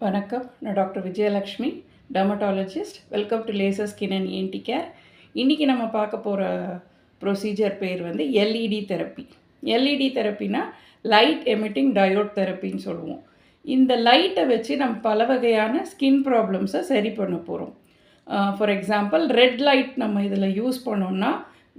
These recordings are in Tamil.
வணக்கம். நான் doctor Vijayalakshmi, dermatologist. Welcome to laser skin and ENT care. இன்றைக்கி நம்ம பார்க்க போகிற ப்ரொசீஜர் பேர் வந்து எல்இடி தெரப்பி. எல்இடி தெரப்பினா லைட் எமிட்டிங் டயோட் தெரப்பின்னு சொல்லுவோம். இந்த லைட்டை வச்சு நம்ம பல வகையான ஸ்கின் ப்ராப்ளம்ஸை சரி பண்ண போகிறோம். ஃபார் எக்ஸாம்பிள், ரெட் லைட் நம்ம இதில் யூஸ் பண்ணோம்னா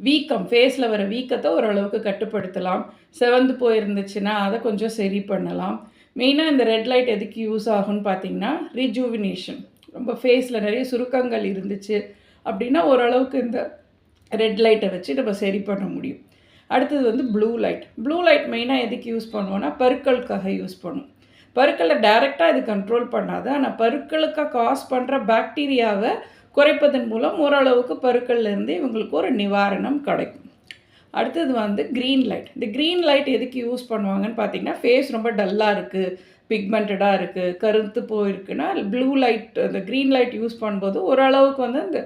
வீக்கம், ஃபேஸில் வர வீக்கத்தை ஓரளவுக்கு கட்டுப்படுத்தலாம். செவந்து போயிருந்துச்சுன்னா அதை கொஞ்சம் சரி பண்ணலாம். மெயினாக இந்த ரெட் லைட் எதுக்கு யூஸ் ஆகும்னு பார்த்தீங்கன்னா, ரிஜூவினேஷன். ரொம்ப ஃபேஸில் நிறைய சுருக்கங்கள் இருந்துச்சு அப்படின்னா ஓரளவுக்கு இந்த ரெட் லைட்டை வச்சு நம்ம சரி பண்ண முடியும். அடுத்தது வந்து ப்ளூ லைட். ப்ளூ லைட் மெயினாக எதுக்கு யூஸ் பண்ணுவோன்னா, பருக்களுக்காக யூஸ் பண்ணுவோம். பருக்களை டைரெக்டாக இது கண்ட்ரோல் பண்ணாது, ஆனால் பருக்களுக்காக காஸ் பண்ணுற பாக்டீரியாவை குறைப்பதன் மூலம் ஓரளவுக்கு பருக்கள்லேருந்து இவங்களுக்கு ஒரு நிவாரணம் கிடைக்கும். அடுத்தது வந்து க்ரீன் லைட். இந்த க்ரீன் லைட் எதுக்கு யூஸ் பண்ணுவாங்கன்னு பார்த்தீங்கன்னா, ஃபேஸ் ரொம்ப டல்லாக இருக்குது, பிக்மெண்டடாக இருக்குது, கருத்து போயிருக்குன்னா ப்ளூ லைட், அந்த க்ரீன் லைட் யூஸ் பண்ணும்போது ஓரளவுக்கு வந்து அந்த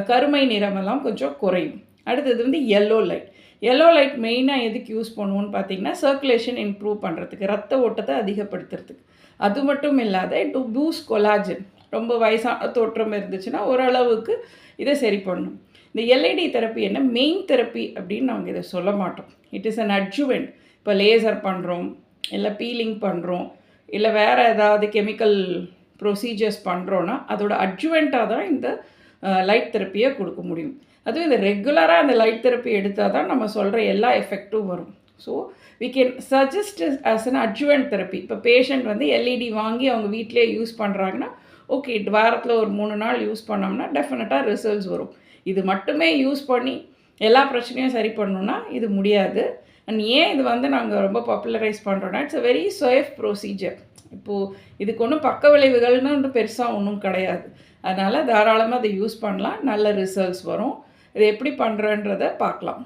கருமை நிறமெல்லாம் கொஞ்சம் குறையும். அடுத்தது வந்து எல்லோ லைட். எல்லோ லைட் மெயினாக எதுக்கு யூஸ் பண்ணுவோன்னு பார்த்தீங்கன்னா, சர்க்குலேஷன் இம்ப்ரூவ் பண்ணுறதுக்கு, ரத்த ஓட்டத்தை அதிகப்படுத்துறதுக்கு. அது மட்டும் இல்லாத டு பூஸ்ட் கொலாஜன். ரொம்ப வயசான தோற்றம் இருந்துச்சுன்னா ஓரளவுக்கு இதை சரி பண்ணணும். இந்த எல்இடி தெரப்பி என்ன மெயின் தெரப்பி அப்படின்னு நாங்கள் இதை சொல்ல மாட்டோம். It is an adjuvant. இப்போ லேசர் பண்ணுறோம், இல்லை பீலிங் பண்ணுறோம், இல்லை வேறு ஏதாவது கெமிக்கல் ப்ரொசீஜர்ஸ் பண்ணுறோன்னா அதோட அட்ஜுவெண்ட்டாக தான் இந்த லைட் தெரப்பியை கொடுக்க முடியும். அதுவும் இந்த ரெகுலராக அந்த லைட் தெரப்பி எடுத்தால் தான் நம்ம சொல்கிற எல்லா எஃபெக்ட்டும் வரும். So we can suggest as an adjuvant therapy. இப்போ பேஷண்ட் வந்து எல்இடி வாங்கி அவங்க வீட்டிலே யூஸ் பண்ணுறாங்கன்னா, ஓகே, வாரத்தில் ஒரு 3 நாள் யூஸ் பண்ணோம்னா டெஃபினட்டாக ரிசல்ட்ஸ் வரும். இது மட்டுமே யூஸ் பண்ணி எல்லா பிரச்சனையும் சரி பண்ணணுன்னா இது முடியாது. அண்ட் ஏன் இது வந்து நாங்கள் ரொம்ப பாப்புலரைஸ் பண்ணுறோன்னா, it's a very safe procedure. இப்போது இதுக்கு ஒன்றும் பக்க விளைவுகள்னு ஒன்றும் பெருசாக ஒன்றும் கிடையாது. அதனால் தாராளமாக அதை யூஸ் பண்ணலாம், நல்ல ரிசல்ட்ஸ் வரும். இதை எப்படி பண்ணுறன்றதை பார்க்கலாம்.